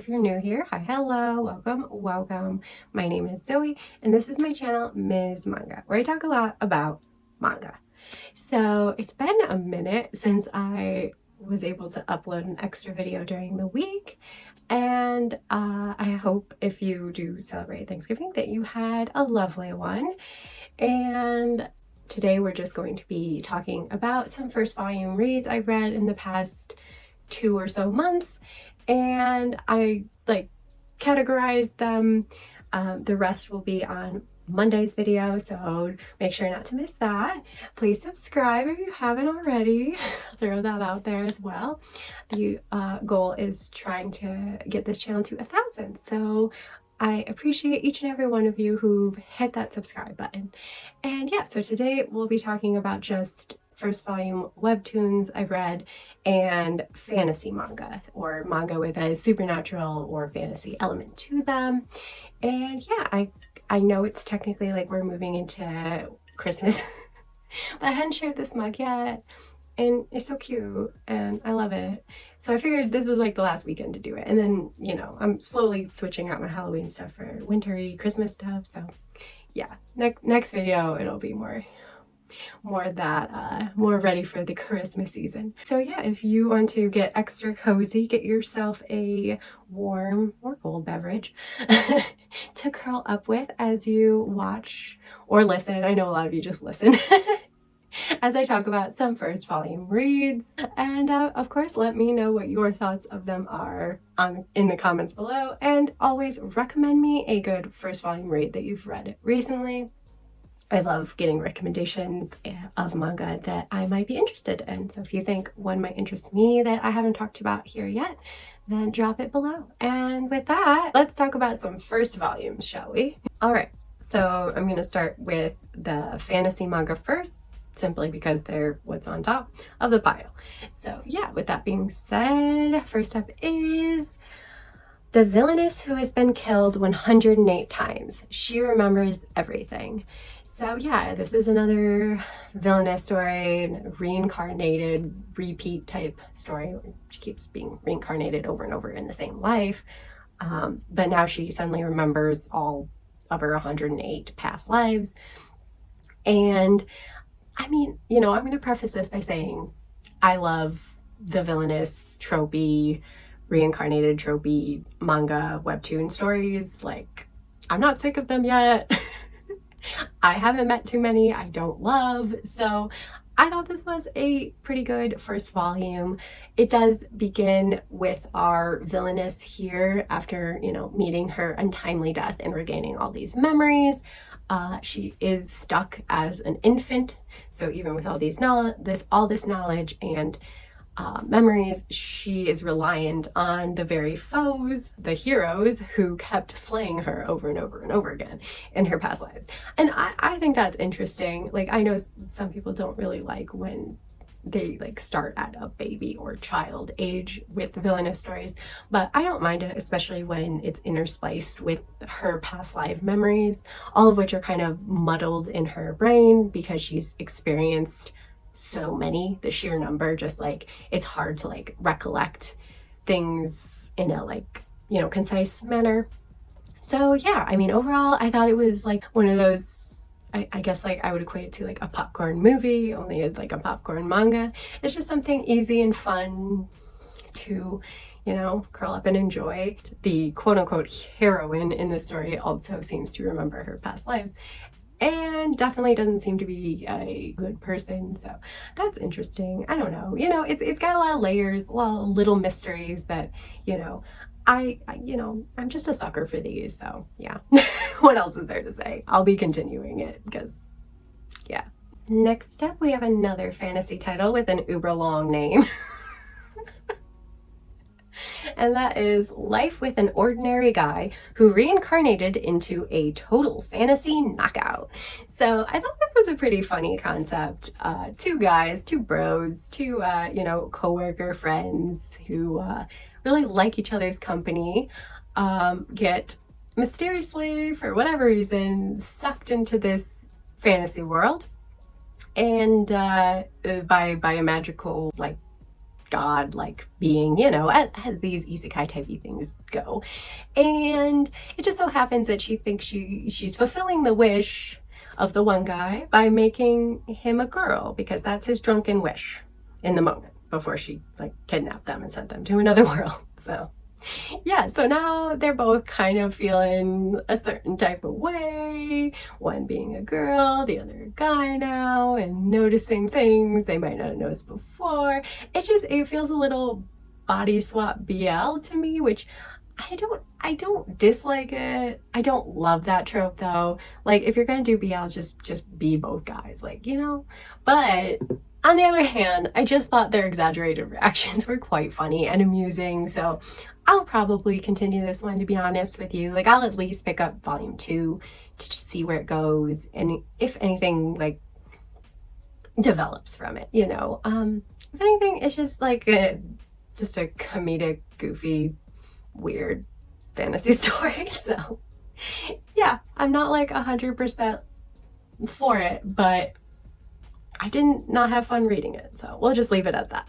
if you're new here, hi, hello, welcome. My name is Zoe, and this is my channel, Ms. Manga, where I talk a lot about manga. So it's been a minute since I was able to upload an extra video during the week, and I hope if you do celebrate Thanksgiving that you had a lovely one. And today we're just going to be talking about some first volume reads I've read in the past 2 or so months, and I categorize them. The rest will be on Monday's video, so make sure not to miss that. Please subscribe if you haven't already. Throw that out there as well. The goal is trying to get this channel to 1,000, so I appreciate each and every one of you who've hit that subscribe button. And yeah, so today we'll be talking about just first volume webtoons I've read and fantasy manga, or manga with a supernatural or fantasy element to them. And yeah, I know it's technically like we're moving into Christmas, but I hadn't shared this mug yet, and it's so cute and I love it. So I figured this was like the last weekend to do it. And then, you know, I'm slowly switching out my Halloween stuff for wintry Christmas stuff. So yeah, next video, it'll be more ready for the Christmas season. So yeah, if you want to get extra cozy, get yourself a warm or cold beverage to curl up with as you watch or listen. I know a lot of you just listen. As I talk about some first volume reads, and of course let me know what your thoughts of them are in the comments below, and always recommend me a good first volume read that you've read recently. I love getting recommendations of manga that I might be interested in, so if you think one might interest me that I haven't talked about here yet, then drop it below. And with that, let's talk about some first volumes, shall we? Alright, so I'm going to start with the fantasy manga first, simply because they're what's on top of the pile. So yeah, with that being said, first up is the Villainess who has been killed 108 times. She remembers everything. So yeah, this is another villainess story, reincarnated, repeat type story. She keeps being reincarnated over and over in the same life. But now she suddenly remembers all of her 108 past lives. And I mean, you know, I'm going to preface this by saying I love the villainous, tropey, reincarnated, tropey manga webtoon stories. Like, I'm not sick of them yet. I haven't met too many I don't love. So I thought this was a pretty good first volume. It does begin with our villainess here after, you know, meeting her untimely death and regaining all these memories. She is stuck as an infant, so even with all this knowledge and memories, she is reliant on the very foes, the heroes, who kept slaying her over and over and over again in her past lives. And I think that's interesting. Like, I know some people don't really like when they start at a baby or child age with villainous stories, but I don't mind it, especially when it's interspliced with her past life memories, all of which are kind of muddled in her brain because she's experienced so many, the sheer number, just it's hard to recollect things in a concise manner. So yeah, I mean, overall I thought it was one of those, I guess I would equate it to a popcorn movie, only it's a popcorn manga. It's just something easy and fun to, you know, curl up and enjoy. The quote-unquote heroine in this story also seems to remember her past lives and definitely doesn't seem to be a good person, so that's interesting. I don't know, you know, it's got a lot of layers, a lot of little mysteries that, you know, I'm just a sucker for these, so yeah. What else is there to say? I'll be continuing it because, yeah. Next up, we have another fantasy title with an uber long name. And that is Life with an Ordinary Guy Who Reincarnated into a Total Fantasy Knockout. So I thought this was a pretty funny concept. Two guys, two bros, two, you know, coworker friends who really like each other's company, get mysteriously, for whatever reason, sucked into this fantasy world, and by a magical god-like being, you know, as these isekai typey things go. And it just so happens that she thinks she's fulfilling the wish of the one guy by making him a girl, because that's his drunken wish in the moment before she like kidnapped them and sent them to another world. So yeah, so now they're both kind of feeling a certain type of way, one being a girl, the other a guy now, and noticing things they might not have noticed before. It feels a little body swap BL to me, which I don't dislike it. I don't love that trope though. Like, if you're gonna do BL, just be both guys, like, you know? But on the other hand, I just thought their exaggerated reactions were quite funny and amusing, so I'll probably continue this one, to be honest with you. Like, I'll at least pick up volume 2 to just see where it goes, and if anything, like, develops from it, you know? If anything, it's just like just a comedic, goofy, weird fantasy story. So yeah, I'm not like 100% for it, but I didn't not have fun reading it, so we'll just leave it at that.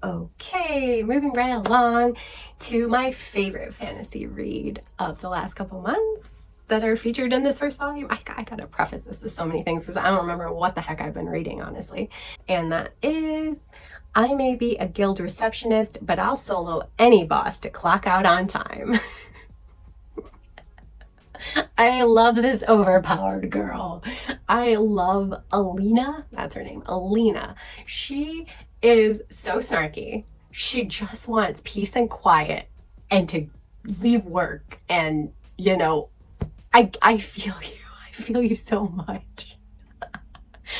Okay, moving right along to my favorite fantasy read of the last couple months that are featured in this first volume. I gotta preface this with so many things because I don't remember what the heck I've been reading, honestly. And that is I May Be a Guild Receptionist, but I'll solo any boss to clock out on time. I love this overpowered girl. I love Alina. That's her name, Alina. She is so snarky. She just wants peace and quiet and to leave work. And, you know, I feel you. I feel you so much.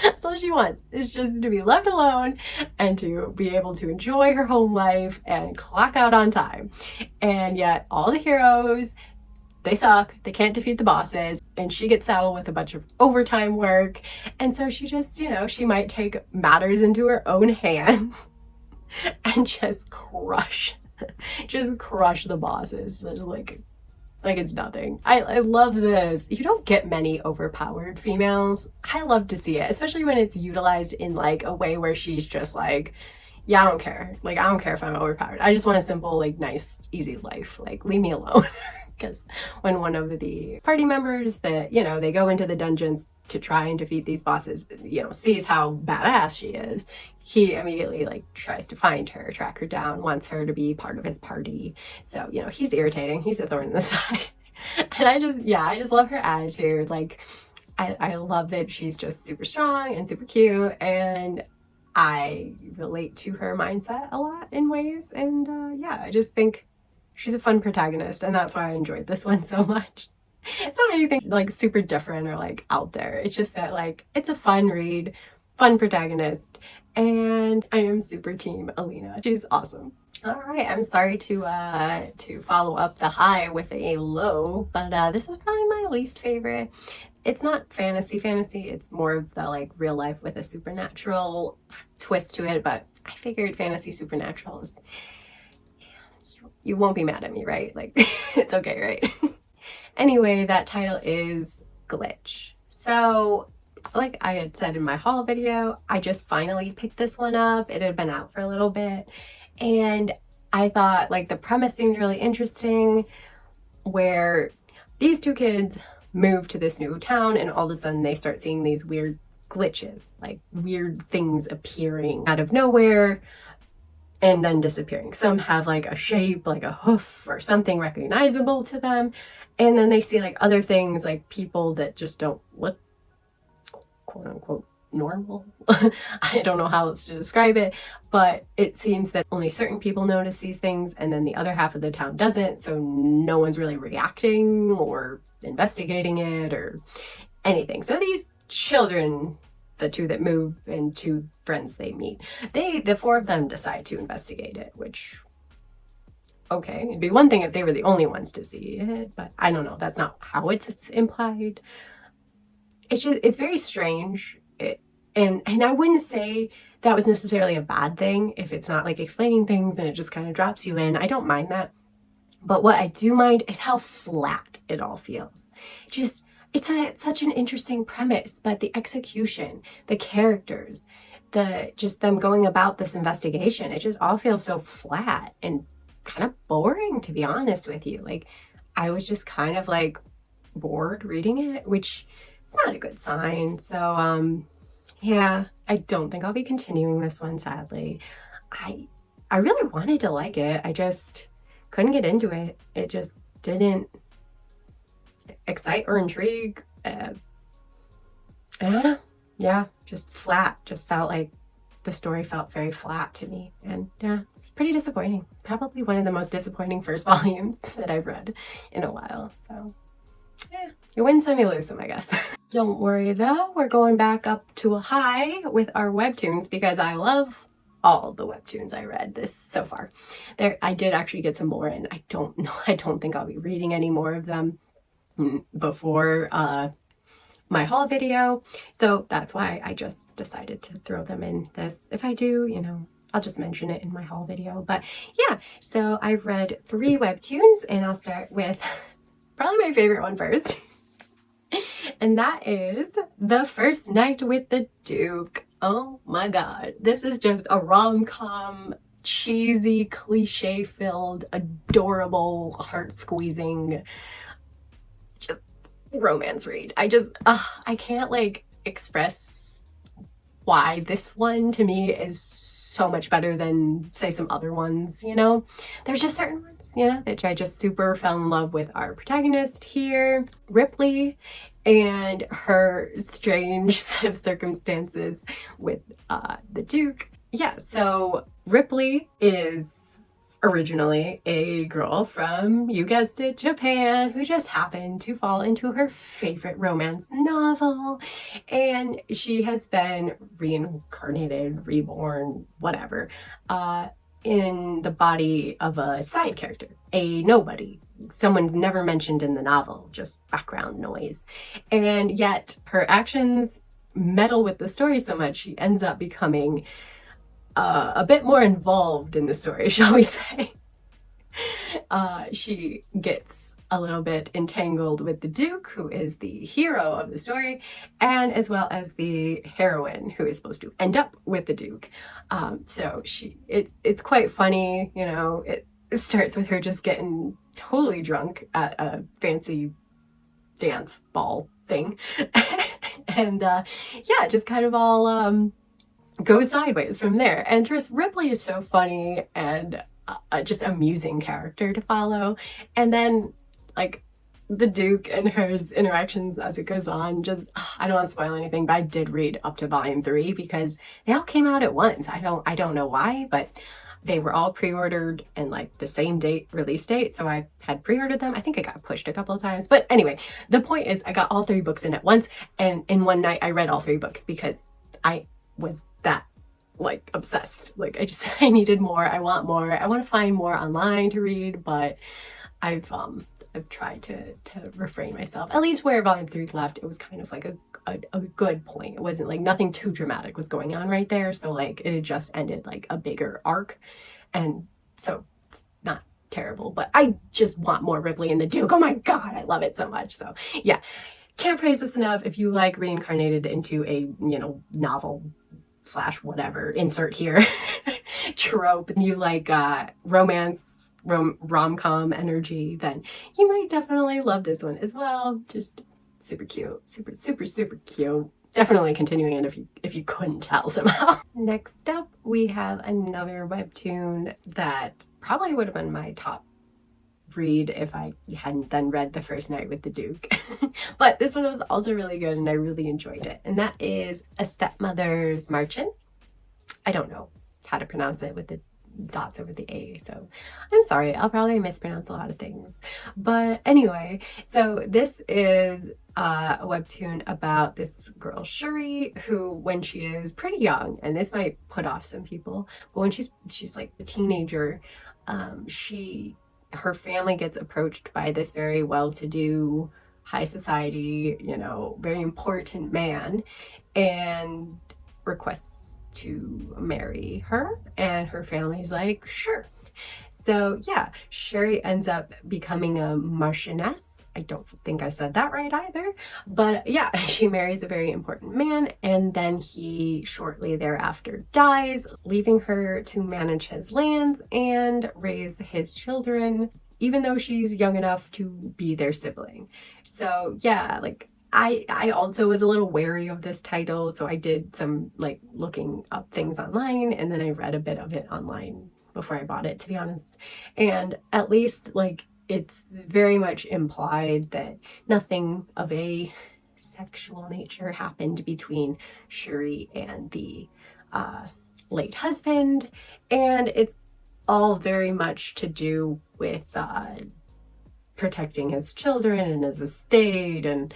That's all she wants, is just to be left alone and to be able to enjoy her home life and clock out on time. And yet all the heroes, they suck, they can't defeat the bosses, and she gets saddled with a bunch of overtime work. And so she just, you know, she might take matters into her own hands and just crush the bosses. There's like it's nothing. I love this. You don't get many overpowered females. I love to see it, especially when it's utilized in like a way where she's just like, yeah, I don't care. Like, I don't care if I'm overpowered. I just want a simple, like, nice, easy life. Like, leave me alone. Because when one of the party members that, you know, they go into the dungeons to try and defeat these bosses, you know, sees how badass she is, he immediately, like, tries to find her, track her down, wants her to be part of his party. So, you know, he's irritating. He's a thorn in the side. And I just love her attitude. Like, I love that she's just super strong and super cute, and I relate to her mindset a lot in ways. And yeah, I just think she's a fun protagonist, and that's why I enjoyed this one so much. It's not anything like super different or like out there. It's just that like it's a fun read, fun protagonist, and I am super team Alina. She's awesome. All right, I'm sorry to follow up the high with a low, but this was probably my least favorite. It's not fantasy, it's more of the like real life with a supernatural twist to it, but I figured fantasy supernatural is, you won't be mad at me, right? Like, it's okay, right? Anyway, that title is Glitch. So, like I had said in my haul video, I just finally picked this one up. It had been out for a little bit, and I thought like the premise seemed really interesting, where these two kids move to this new town and all of a sudden they start seeing these weird glitches, like weird things appearing out of nowhere and then disappearing. Some have like a shape, like a hoof or something recognizable to them, and then they see like other things, like people that just don't look quote unquote normal. I don't know how else to describe it, but it seems that only certain people notice these things and then the other half of the town doesn't, so no one's really reacting or investigating it or anything. So these children, the two that move and two friends they meet, the four of them decide to investigate it, which, okay, it'd be one thing if they were the only ones to see it, but I don't know, that's not how it's implied. It's very strange. And I wouldn't say that was necessarily a bad thing if it's not like explaining things and it just kind of drops you in. I don't mind that. But what I do mind is how flat it all feels. It's such an interesting premise, but the execution, the characters, just them going about this investigation, it just all feels so flat and kind of boring, to be honest with you. Like, I was just kind of like bored reading it, which is not a good sign. So yeah, I don't think I'll be continuing this one, sadly. I really wanted to like it. I just couldn't get into it. It just didn't excite or intrigue. I don't know. Yeah, just flat. Just felt like the story felt very flat to me. And yeah, it's pretty disappointing. Probably one of the most disappointing first volumes that I've read in a while. So yeah, you win some, you lose some, I guess. Don't worry though, we're going back up to a high with our webtoons because I love all the webtoons I read this so far. I did actually get some more, and I don't know, I don't think I'll be reading any more of them before my haul video, so that's why I just decided to throw them in this. If I do, you know, I'll just mention it in my haul video. But yeah, so I've read 3 webtoons, and I'll start with probably my favorite one first. And that is The First Night with the Duke. Oh my god, this is just a rom-com, cheesy, cliche-filled, adorable, heart-squeezing, just romance read. I can't like express why this one to me is so much better than say some other ones, you know. There's just certain ones, you know, that I just super fell in love with our protagonist here, Ripley, and her strange set of circumstances with the Duke. Yeah, so Ripley is originally a girl from, you guessed it, Japan, who just happened to fall into her favorite romance novel, and she has been reincarnated, reborn, whatever, in the body of a side character, a nobody. Someone's never mentioned in the novel, just background noise. And yet her actions meddle with the story so much, she ends up becoming a bit more involved in the story, shall we say. She gets a little bit entangled with the Duke, who is the hero of the story, and as well as the heroine, who is supposed to end up with the Duke. So it's quite funny, you know. It starts with her just getting totally drunk at a fancy dance ball thing. And yeah, just kind of all goes sideways from there. And just Ripley is so funny and just amusing character to follow. And then like the Duke and hers interactions as it goes on, just I don't want to spoil anything, but I did read up to volume 3 because they all came out at once. I don't know why, but they were all pre-ordered and like the same release date, so I had pre-ordered them. I think I got pushed a couple of times, but anyway, the point is I got all 3 books in at once, and in one night I read all 3 books because I was that like obsessed. Like I needed more. I want more. I want to find more online to read, but I've tried to refrain myself. At least where volume 3 left, it was kind of like a good point. It wasn't like nothing too dramatic was going on right there, so like it had just ended like a bigger arc, and so it's not terrible, but I just want more Ripley and the Duke. Oh my god, I love it so much. So yeah, can't praise this enough. If you like reincarnated into a, you know, novel slash whatever, insert here, trope, and you like romance, rom-com energy, then you might definitely love this one as well. Just super cute, super cute. Definitely continuing it if you couldn't tell somehow. Next up, we have another webtoon that probably would have been my top read if I hadn't then read The First Night with the Duke. But this one was also really good and I really enjoyed it. And that is A Stepmother's Marchen. I don't know how to pronounce it with the dots over the A, so I'm sorry, I'll probably mispronounce a lot of things. But anyway, so this is a webtoon about this girl Shuri, who when she is pretty young, and this might put off some people, but when she's like a teenager, her family gets approached by this very well-to-do, high society, you know, very important man, and requests to marry her, and her family's like, sure. So yeah, Sherry ends up becoming a Marchioness. I don't think I said that right either, but yeah, she marries a very important man, and then he shortly thereafter dies, leaving her to manage his lands and raise his children, even though she's young enough to be their sibling. So yeah, like I also was a little wary of this title, so I did some like looking up things online, and then I read a bit of it online before I bought it, to be honest. And at least like it's very much implied that nothing of a sexual nature happened between Shuri and the late husband, and it's all very much to do with protecting his children and his estate, and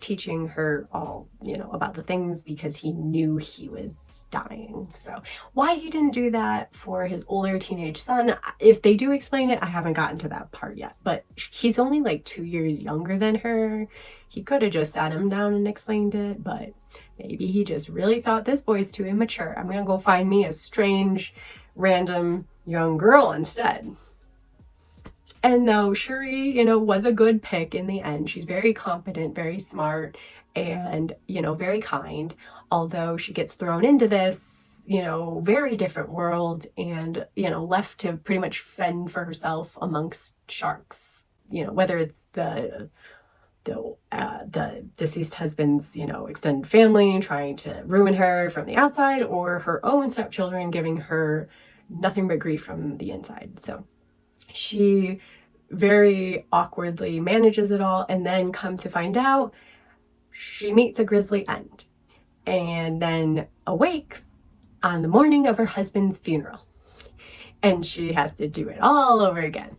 teaching her all, you know, about the things because he knew he was dying. So why he didn't do that for his older teenage son, if they do explain it, I haven't gotten to that part yet, but he's only like 2 years younger than her. He could have just sat him down and explained it, but maybe he just really thought this boy's too immature. I'm gonna go find me a strange, random young girl instead. And though Shuri, you know, was a good pick in the end, she's very competent, very smart, and, you know, very kind, although she gets thrown into this, you know, very different world and, you know, left to pretty much fend for herself amongst sharks, you know, whether it's the deceased husband's, you know, extended family trying to ruin her from the outside, or her own stepchildren giving her nothing but grief from the inside. So she very awkwardly manages it all, and then come to find out she meets a grisly end and then awakes on the morning of her husband's funeral, and she has to do it all over again.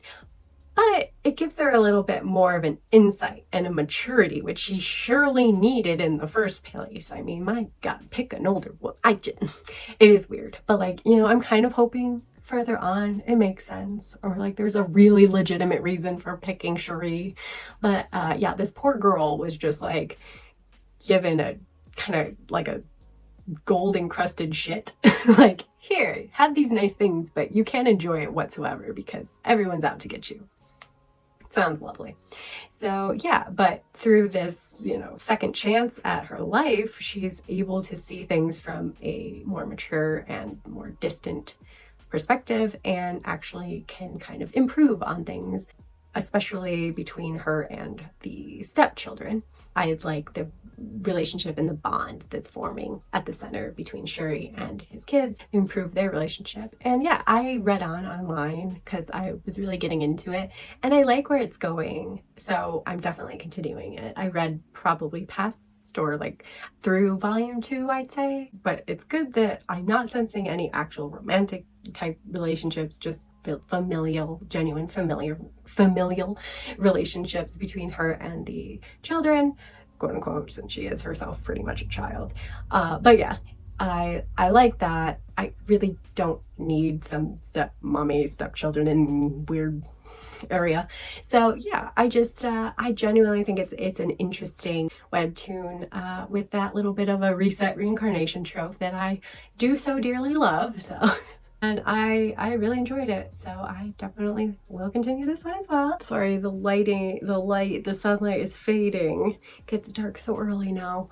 But it gives her a little bit more of an insight and a maturity, which she surely needed in the first place. I mean, my God, pick an older one. I didn't. It is weird, but like, you know, I'm kind of hoping further on it makes sense, or like there's a really legitimate reason for picking Shuri. But yeah, this poor girl was just like given a kind of like a gold encrusted shit. Like, here, have these nice things, but you can't enjoy it whatsoever because everyone's out to get you. Sounds lovely. So yeah, but through this, you know, second chance at her life, she's able to see things from a more mature and more distant perspective, and actually can kind of improve on things, especially between her and the stepchildren. I like the relationship and the bond that's forming at the center between Shuri and his kids, improve their relationship. And yeah, I read online because I was really getting into it, and I like where it's going, so I'm definitely continuing it. I read probably past or like through volume 2, I'd say, but it's good that I'm not sensing any actual romantic type relationships, just familial, genuine familial relationships between her and the children, quote unquote, since she is herself pretty much a child. But yeah, I like that. I really don't need some stepchildren in weird area. So yeah, I genuinely think it's an interesting webtoon with that little bit of a reset reincarnation trope that I do so dearly love. So and I really enjoyed it, so I definitely will continue this one as well. Sorry, the sunlight is fading. It gets dark so early now.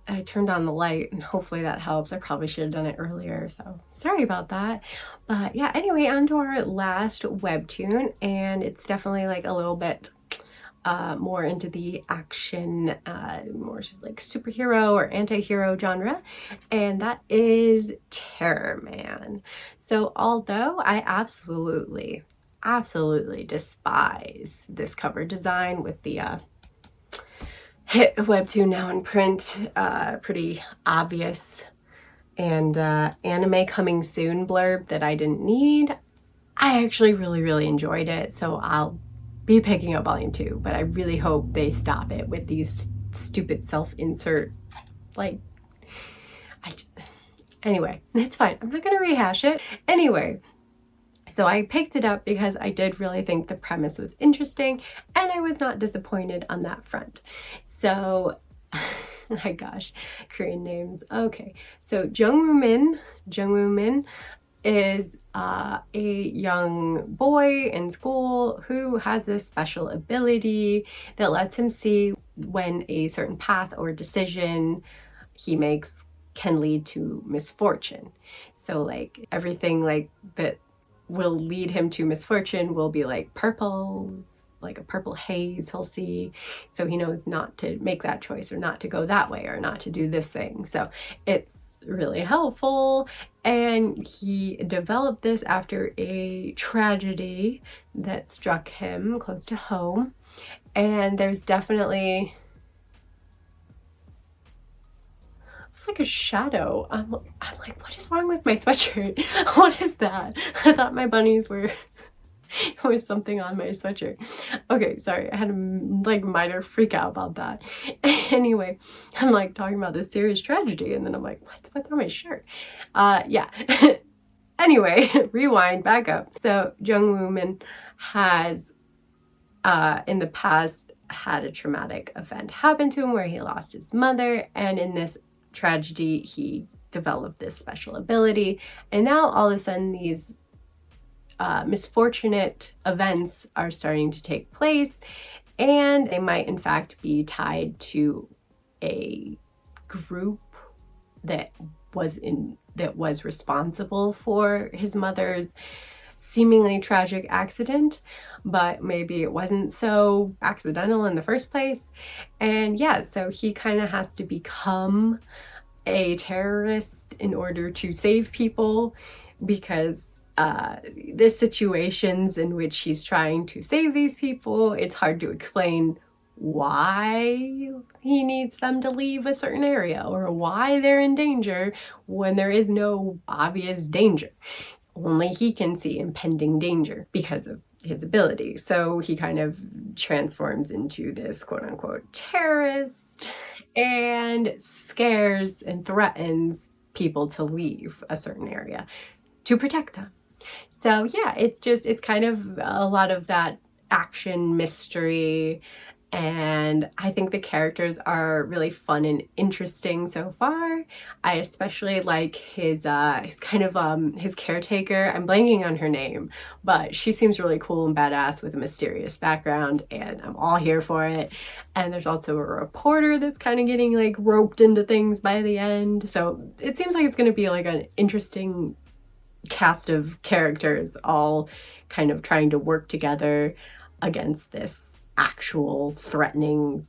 I turned on the light, and hopefully that helps. I probably should have done it earlier, so sorry about that. But yeah, anyway, on to our last webtoon, and it's definitely like a little bit more into the action, more like superhero or anti-hero genre, and that is Terror Man. So although I absolutely despise this cover design with the hit webtoon now in print, pretty obvious, and anime coming soon blurb that I didn't need, I actually really enjoyed it, so I'll be picking up volume 2, but I really hope they stop it with these stupid self-insert, like, anyway, it's fine. I'm not gonna rehash it. Anyway, so I picked it up because I did really think the premise was interesting, and I was not disappointed on that front. So, my gosh, Korean names. Okay, so Jungwoo Min is a young boy in school who has this special ability that lets him see when a certain path or decision he makes can lead to misfortune. So like everything like that will lead him to misfortune will be like purple, like a purple haze he'll see. So he knows not to make that choice or not to go that way or not to do this thing. So it's really helpful. And he developed this after a tragedy that struck him close to home. And there's definitely, it's like a shadow. I'm like, what is wrong with my sweatshirt? What is that? I thought my bunnies were there was something on my sweatshirt. Okay, sorry, I had a like minor freak out about that. Anyway, I'm like talking about this serious tragedy, and then I'm like, what's on my shirt? Yeah. Anyway, rewind, back up. So Jung Woo-min has in the past had a traumatic event happen to him where he lost his mother, and in this tragedy he developed this special ability, and now all of a sudden these misfortunate events are starting to take place, and they might in fact be tied to a group that was responsible for his mother's seemingly tragic accident, but maybe it wasn't so accidental in the first place. And yeah, so he kind of has to become a terrorist in order to save people, because the situations in which he's trying to save these people, it's hard to explain why he needs them to leave a certain area or why they're in danger when there is no obvious danger. Only he can see impending danger because of his ability. So he kind of transforms into this quote-unquote terrorist and scares and threatens people to leave a certain area to protect them. So yeah, it's kind of a lot of that action mystery, and I think the characters are really fun and interesting so far. I especially like his kind of his caretaker. I'm blanking on her name, but she seems really cool and badass with a mysterious background, and I'm all here for it. And there's also a reporter that's kind of getting like roped into things by the end. So it seems like it's going to be like an interesting cast of characters all kind of trying to work together against this actual threatening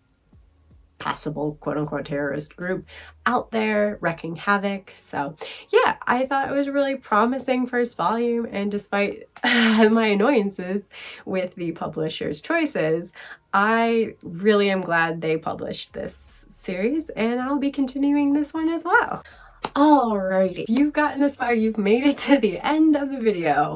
possible quote-unquote terrorist group out there wreaking havoc. So yeah, I thought it was a really promising first volume, and despite my annoyances with the publisher's choices, I really am glad they published this series, and I'll be continuing this one as well. Alrighty, if you've gotten this far, you've made it to the end of the video.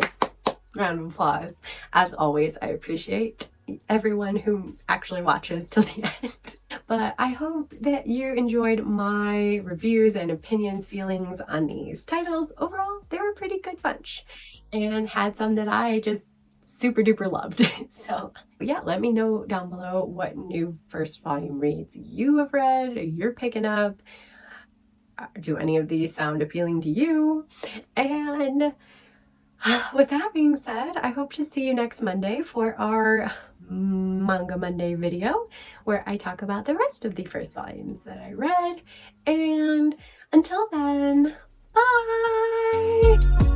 Round of applause. As always, I appreciate everyone who actually watches till the end. But I hope that you enjoyed my reviews and opinions, feelings on these titles. Overall, they were a pretty good bunch, and had some that I just super duper loved. So yeah, let me know down below what new first volume reads you have read, you're picking up. Do any of these sound appealing to you? And with that being said, I hope to see you next Monday for our Manga Monday video, where I talk about the rest of the first volumes that I read. And until then, bye!